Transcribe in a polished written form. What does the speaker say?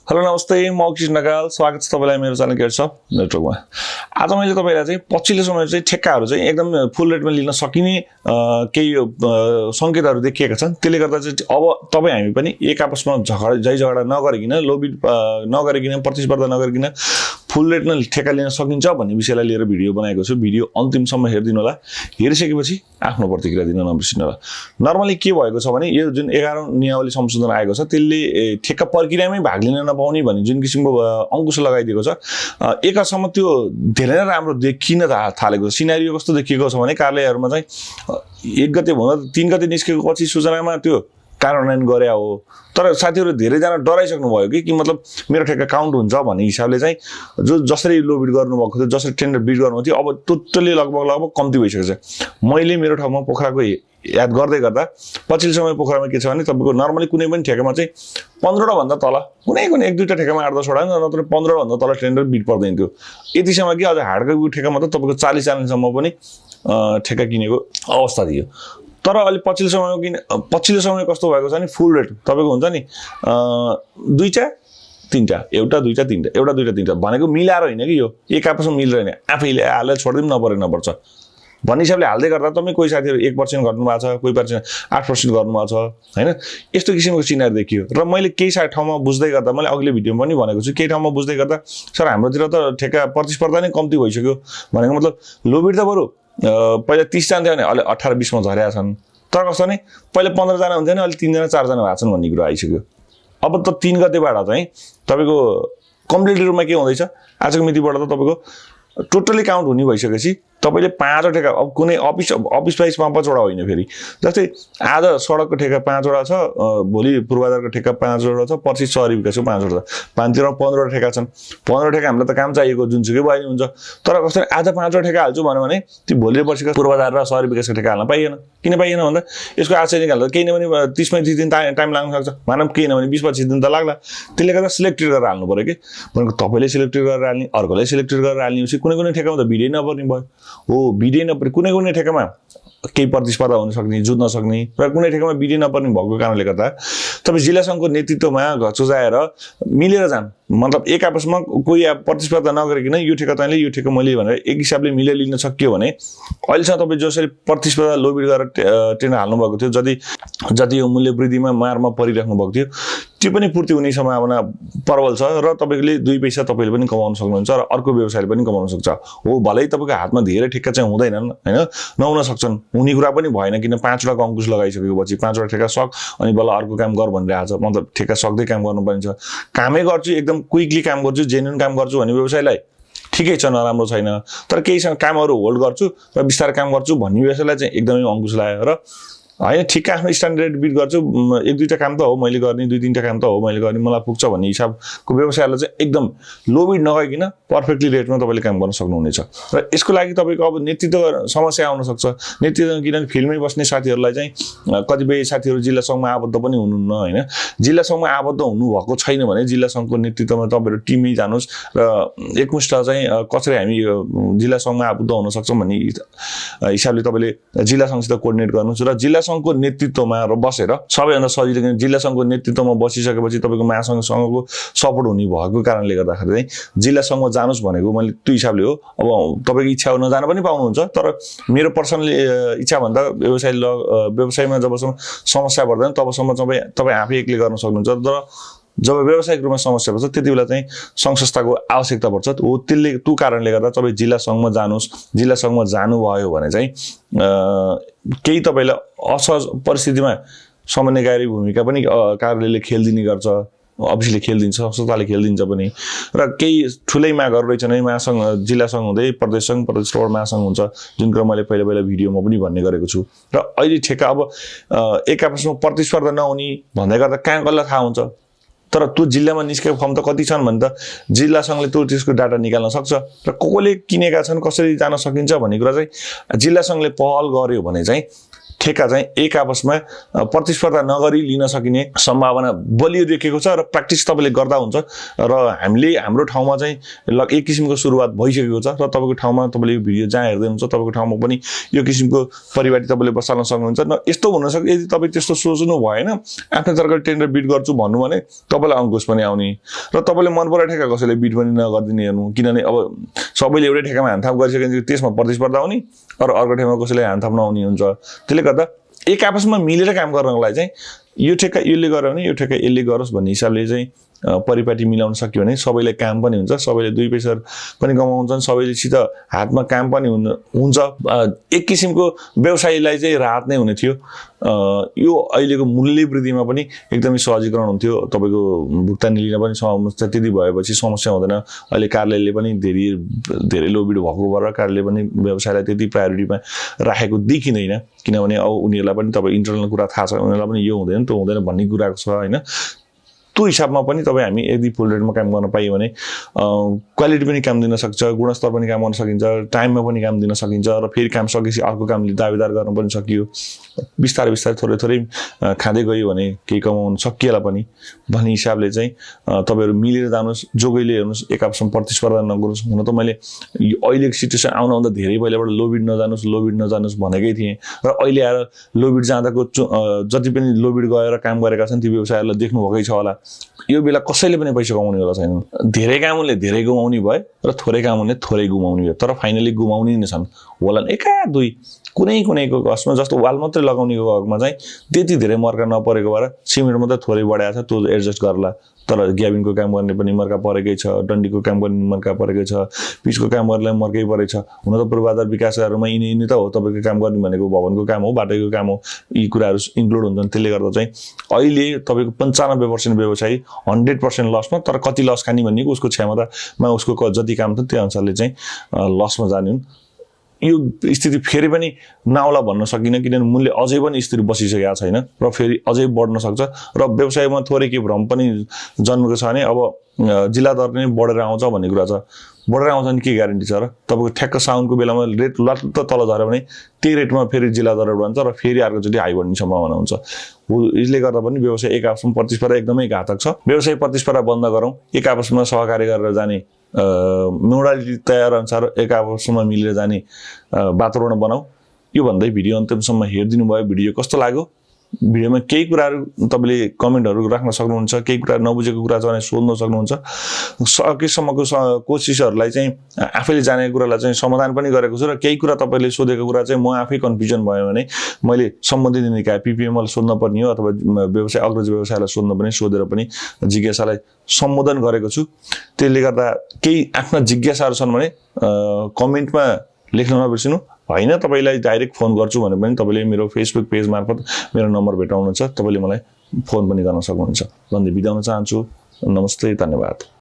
Hello नमस्ते, म कृष्ण ढकाल। स्वागत छ तपाईँलाई मेरो च्यानल केयरसप नेटवर्कमा। आज मैले तपाईँलाई चाहिँ पछिल्लो समय चाहिँ ठेक्काहरू चाहिँ एकदम फुल रेटमा लिन सकिने केही सङ्केतहरू देखिएका छन्। त्यसले गर्दा चाहिँ अब तपाईँ हामी पनि एक आपसमा झगडा नगरिकन, लोभी नगरिकन, प्रतिस्पर्धा नगरिकन फुल रेटमा ठेक्का लिन सकिन्छ भन्ने विषयलाई लिएर भिडियो बनाएको छु। भिडियो अन्तिमसम्म हेरिदिनु होला। हेरिसकेपछि आफ्नो प्रतिक्रिया दिन नबिर्सिनु होला। नर्मली के भएको छ भने यो जुन 11औं नियमावली संशोधन आएको छ त्यसले ठेक्का प्रक्रियामै भाग लिन नपाउने भन्ने जुन किसिमको अंकुश लगाइदिएको छ, एक हदसम्म त्यो धेरै नै राम्रो देखिन थालेको छ। सिनारियो कस्तो देखिएको छ भने कार्यालयहरूमा चाहिँ 1 गते भन्दा 3 गते निस्केको पछि सूचनामा त्यो कार्यान्वयन गरे हो। तर साथीहरू धेरैजना डराइसक्नु भयो कि मतलब मेरो ठेक्का काउन्ट हुन्छ भन्ने हिसाबले चाहिँ जसरी लो बिड गर्नुभएको थियो, जसरी टेन्डर बिड गर्नुभएको थियो, अब टोटली लगभग कम्ती भइसकेको छ। मैले मेरो ठाउँमा पोखराको याद गर्दै गर्दा पछिल्लो समय पोखरामा के छ भने तपाईँको नर्मली कुनै पनि ठेक्कामा चाहिँ 15वटा भन्दा तल कुनै 1-2टा ठेक्कामा 8-10वटा नत्र 15वटा भन्दा तल टेन्डर बिड पर्दैन थियो। यतिसम्म कि अझ हार्डको ठेक्कामा त तपाईँको 40 आनेसम्म पनि ठेक्का किनेको अवस्था थियो। तर अहिले पछिल्लो समय कस्तो भएको छ भने फुल रेट तपाईँको हुन्छ नि 2टा 3टा, एउटा 2टा 3टा, एउटा 2टा 3टा भनेको मिलाएर होइन कि यो एक आपसमा मिल्दैन, आफैले हालेर छोड्दिनु नपर्छ भन्ने हिसाबले हाल्दै गर्दा तपाईँ कोही साथीहरू 1% गर्नुभएको छ, कोही 8% गर्नुभएको छ होइन। यस्तो किसिमको सिनारी देखियो र मैले केही ठाउँमा बुझ्दै गर्दा, मैले अघिल्लो भिडियोमा पनि भनेको छु, केही ठाउँमा बुझ्दै गर्दा सर हाम्रोतिर त ठेक्का प्रतिस्पर्धा नै कम्ती भइसक्यो भनेको मतलब लोबिड त बरु पहिला 30 जना थियो भने अहिले 18-20 मा झरेका छन्। तर कस्तो नि पहिला 15 जना हुन्थ्यो नि, अहिले 3 जना 4 जना भएको छन् भन्ने कुरा आइसक्यो। अब त 3 गतेबाट चाहिँ तपाईँको कम्प्लिट रूपमा के हुँदैछ, आजको मितिबाट त तपाईँको टोटली काउन्ट हुने भइसकेपछि तपाईँले 5 ठेक्का, अब कुनै अफिस वाइज 5-5वटा होइन, फेरि जस्तै आज सडकको ठेक्का 5वटा छ, भोलि पूर्वाधारको ठेक्का 5वटा छ, पर्सि सहरी विकासको 5वटा छ, 15वटा ठेक्का छन्। 15 ठेक्का हामीलाई त काम चाहिएको जुनसुकै भयो हुन्छ। तर कस्तो आज 5वटा ठेक्का हाल्छु भन्यो भने त्यो भोलि पर्सिको पूर्वाधार र सहरी विकासको ठेक्का हाल्न पाइएन। किन पाइएन भन्दा यसको आशय निकाल्दा केही न भने 30-35 दिन टाइम लाग्न सक्छ, मानव केही न भने 20-25 दिन त लाग्ला। त्यसले गर्दा सिलेक्टेड गरेर हाल्नु पर्यो कि भनेको तपाईँले सिलेक्टेड गरेर हाल्ने, अर्कोलाई सिलेक्टेड गरेर हाल्ने, कुनै ठेक्कामा त भिडै नपर्ने भयो हो। भिडै नपर्ने कुनै ठेक्कामा केही प्रतिस्पर्धा हुन सक्ने, जुझ्न सक्ने र कुनै ठेक्कामा भिडै नपर्ने भएको कारणले गर्दा तपाईँ जिल्ला सङ्घको नेतृत्वमा घचुजाएर मिलेर जानु, मतलब एक आपसमा कोही प्रतिस्पर्धा नगरिकन यो ठेक्का तैँले यो ठेक्का मैले भनेर एक हिसाबले मिलेर लिन सकियो भने अहिलेसम्म तपाईँ जसरी प्रतिस्पर्धा लोबिड गरेर टेन्डर हाल्नुभएको थियो, जति यो मूल्य वृद्धिमा मारमा परिराख्नु भएको थियो, त्यो पनि पूर्ति हुने सम्भावना प्रबल छ र तपाईँले 2 पैसा तपाईँले पनि कमाउन सक्नुहुन्छ र अर्को व्यवसायले पनि कमाउन सक्छ हो। भलै तपाईँको हातमा धेरै ठेक्का चाहिँ हुँदैनन् होइन, नहुन सक्छन्, हुने कुरा पनि भएन, किन 5वटाको अंकुश लगाइसकेपछि 5वटा ठेक्का सक अनि बल्ल अर्को काम गर भनिरहेको छ। मतलब ठेक्का सक्दै काम गर्नुपर्ने छ। कामै गर्छु, एकदम क्विकली काम गर्छु, जेन्युन काम गर्छु भन्ने व्यवसायलाई ठिकै छ, नराम्रो छैन। तर केही कामहरू होल्ड गर्छु र बिस्तारै काम गर्छु भन्ने व्यवसायलाई चाहिँ एकदमै अंकुश लाग्यो र होइन ठिक्क आफ्नो स्ट्यान्डर्ड बिट गर्छु, 1-2टा काम त हो मैले गर्ने, 2-3टा काम त हो मैले गर्ने, मलाई पुग्छ भन्ने हिसाबको व्यवसायलाई चाहिँ एकदम लो बिड नगइकन पर्फेक्टली रेटमा तपाईँले काम गर्न सक्नुहुनेछ। र यसको लागि तपाईँको अब नेतृत्व समस्या आउन सक्छ। नेतृत्व किनभने फिल्डमै बस्ने साथीहरूलाई चाहिँ कतिपय साथीहरू जिल्ला सङ्घमा आबद्ध पनि हुनुहुन्न होइन। जिल्ला सङ्घमा आबद्ध हुनुभएको छैन भने जिल्ला सङ्घको नेतृत्वमा तपाईँहरू टिमै जानुहोस् र एकमुष्ट चाहिँ कसरी हामी जिल्ला सङ्घमा आबद्ध हुन सक्छौँ भन्ने हिसाबले तपाईँले जिल्ला सङ्घसित कोअर्डिनेट गर्नुहोस् र जिल्ला सङ्घको नेतृत्वमा बसेर सबैभन्दा सजिलो, किन जिल्ला सङ्घको नेतृत्वमा बसिसकेपछि तपाईँको महासङ्घसँगको सपोर्ट हुने भएको कारणले गर्दाखेरि चाहिँ जिल्ला सङ्घमा जानुहोस् भनेको मैले त्यो हिसाबले हो। अब तपाईँको इच्छा हो नजान पनि पाउनुहुन्छ, तर मेरो पर्सनली इच्छा भन्दा व्यवसायमा जबसम्म समस्या पर्दैन तबसम्म तपाईँ आफै एक्लै गर्न सक्नुहुन्छ। तर जब व्यावसायिक रूपमा समस्या पर्छ त्यति बेला चाहिँ सङ्घ संस्थाको आवश्यकता पर्छ हो। त्यो कारणले गर्दा तपाईँ जिल्ला सङ्घमा जानुहोस्। जिल्ला सङ्घमा जानुभयो भने चाहिँ केही तपाईँलाई असहज परिस्थितिमा समन्वयकारी भूमिका पनि कार्यालयले खेलिदिने गर्छ, अफिसले खेलिदिन्छ, संस्थाले खेलिदिन्छ पनि। र केही ठुलै मागहरू रहेछन् है, महासङ्घ जिल्ला सङ्घ हुँदै प्रदेश सङ्घ, प्रदेशबाट महासङ्घ हुन्छ, जुन कुरा मैले पहिला भिडियोमा पनि भन्ने गरेको छु। र अहिले ठेक्का अब एक आपसमा प्रतिस्पर्धा नहुने भन्दै गर्दा कहाँ कसलाई थाहा हुन्छ। तर त्यो जिल्लामा निस्केको फर्म त कति छन् भने त जिल्ला सङ्घले त्यसको डाटा निकाल्न सक्छ र कसले किनेका छन्, कसरी जान सकिन्छ भन्ने कुरा चाहिँ जिल्ला सङ्घले पहल गर्यो भने चाहिँ ठेक्का चाहिँ एक आपसमा प्रतिस्पर्धा नगरी लिन सकिने सम्भावना बलियो देखिएको छ र प्र्याक्टिस तपाईँले गर्दा हुन्छ र हामीले हाम्रो ठाउँमा चाहिँ एक किसिमको सुरुवात भइसकेको छ र तपाईँको ठाउँमा तपाईँले यो भिडियो जहाँ हेर्दै हुनुहुन्छ तपाईँको ठाउँमा पनि यो किसिमको परिपाटी तपाईँले बसाल्न सक्नुहुन्छ न। यस्तो हुनसक्छ यदि तपाईँ त्यस्तो सोच्नु भएन आफ्नो तर्कले टेन्डर बिट गर्छु भन्नु भने तपाईँलाई अङ्कुश पनि आउने र तपाईँले मन पराएको ठेक्का कसैले बिट पनि नगरिदिने हेर्नु, किनभने अब सबैले एउटै ठेक्कामा हानथाप गरिसकेपछि त्यसमा प्रतिस्पर्धा हुने र अर्को ठेक्कामा कसैले हानथाप नहुने हुन्छ। त्यसले गर्दा एक आपसमा मिलेर काम गर्नको लागि चाहिँ यो ठेक्का यसले गर्यो भने यो ठेक्का यसले गरोस् भन्ने हिसाबले चाहिँ परिपाटी मिलाउन सक्यो भने सबैले काम पनि हुन्छ, सबैले दुई पैसा पनि कमाउँछन्, सबैलेसित हातमा काम पनि हुन्छ। एक किसिमको व्यवसायीलाई चाहिँ राहत नै हुने थियो। यो अहिलेको मूल्य वृद्धिमा पनि एकदमै सहजीकरण हुन्थ्यो, तपाईँको भुक्तानी लिन पनि समस्या त्यति भएपछि समस्या हुँदैन। अहिले कार्यालयले पनि धेरै लोबिड भएको भएर कार्यालयले पनि व्यवसायलाई त्यति प्रायोरिटीमा राखेको देखिँदैन, किनभने अब उनीहरूलाई पनि तपाईँ इन्टरनल कुरा थाहा छ, उनीहरूलाई पनि यो हुँदैन त्यो हुँदैन भन्ने कुराको छ होइन। त्यो हिसाबमा पनि तपाईँ हामी यदि फुल रेटमा काम गर्न पाइयो भने क्वालिटी पनि काम दिन सक्छ, गुणस्तर पनि काम गर्न सकिन्छ, टाइममा पनि काम दिन सकिन्छ र फेरि काम सकेपछि अर्को कामले दावेदार गर्न पनि सकियो। बिस्तारै थोरै थोरै खाँदै गयो भने केही कमाउन सकिएला पनि भन्ने हिसाबले चाहिँ तपाईँहरू मिलेर जानुहोस्, जोगैले हेर्नुहोस्, एक आपसमा प्रतिस्पर्धा नगर्नुहोस्। हुन त मैले अहिलेको सिचुएसन आउँदा धेरै पहिलाबाट लोबिड नजानुहोस् भनेकै थिएँ र अहिले आएर लोबिड जाँदाको जति पनि लोबिड गएर काम गरेका छन् ती व्यवसायहरूलाई देख्नुभएकै छ होला। यो बेला कसैले पनि पैसा कमाउने होला छैन। धेरै कामले धेरै गुमाउने भयो र थोरै कामले थोरै गुमाउने भयो, तर फाइनली गुमाउने नै छन् होला एका दुई कुनैको कसमा। जस्तो वाल मात्रै लगाउनेको हकमा चाहिँ त्यति धेरै मर्का नपरेको भएर सिमेन्ट मात्रै थोरै बढाएको छ, त्यो एडजस्ट गर्ला। तर ग्याबिनको काम गर्ने पनि मर्का परेकै छ, डन्डीको काम गर्ने मर्का परेकै छ, पिचको काम गर्नेलाई मर्कै परेको छ। हुन त पूर्वाधार विकासहरूमा यिनी त हो तपाईँको काम गर्ने भनेको, भवनको काम हो, बाटोको काम हो, यी कुराहरू इन्क्लुड हुन्छन्। त्यसले गर्दा चाहिँ अहिले तपाईँको 95% व्यवसायी 100% लसमा, तर कति लस खाने भन्ने उसको क्षमतामा उसको जति काम छ त्यो अनुसारले चाहिँ लसमा जाने हुन्। यो स्थिति फेरि पनि नआउला भन्न सकिनँ, किनभने मूल्य अझै पनि स्थिर बसिसकेको छैन र फेरि अझै बढ्न सक्छ र व्यवसायमा थोरै के भ्रम पनि जन्मेको छ भने अब जिल्ला दर नै बढेर आउँछ भन्ने कुरा छ। बढेर आउँछ भने के ग्यारेन्टी छ र? तपाईँको ठ्याक्क साउनको बेलामा रेट लट्ट तल झऱ्यो भने त्यही रेटमा फेरि जिल्ला दर बढ्छ र फेरि अर्कोचोटि हाई बढ्ने सम्भावना हुन्छ। यसले गर्दा पनि व्यवसाय एक आपसमा प्रतिस्पर्धा एकदमै घातक छ। व्यवसाय प्रतिस्पर्धा बन्द गरौँ, एक आपसमा सहकार्य गरेर जाने मोडालिटी तयार अनुसार एक आपसमा मिलेर जाने वातावरण बनाऊ। यो भन्दै भिडियो अन्तिमसम्म हेरिदिनु भयो। भिडियो कस्तो लाग्यो? भिडियोमा केही कुराहरू तपाईँले कमेन्टहरू राख्न सक्नुहुन्छ, केही कुरा नबुझेको कुरा छ भने सोध्न सक्नुहुन्छ। सकेसम्मको कोसिसहरूलाई चाहिँ आफैले जानेको कुरालाई चाहिँ समाधान पनि गरेको छु र केही कुरा तपाईँले सोधेको कुरा चाहिँ म आफै कन्फ्युजन भयो भने मैले सम्बन्धित निकाय पिपिएमलाई सोध्न पर्ने हो अथवा व्यवसाय अग्रज व्यवसायलाई सोध्न पनि सोधेर पनि जिज्ञासालाई सम्बोधन गरेको छु। त्यसले गर्दा केही आफ्ना जिज्ञासाहरू छन् भने कमेन्टमा लेख्न नबिर्सिनु। होइन तपाईँलाई डाइरेक्ट फोन गर्छु भने पनि तपाईँले मेरो फेसबुक पेज मार्फत मेरो नम्बर भेटाउनुहुन्छ, तपाईँले मलाई फोन पनि गर्न सक्नुहुन्छ। भन्दै बिदा हुन चाहन्छु। नमस्ते, धन्यवाद।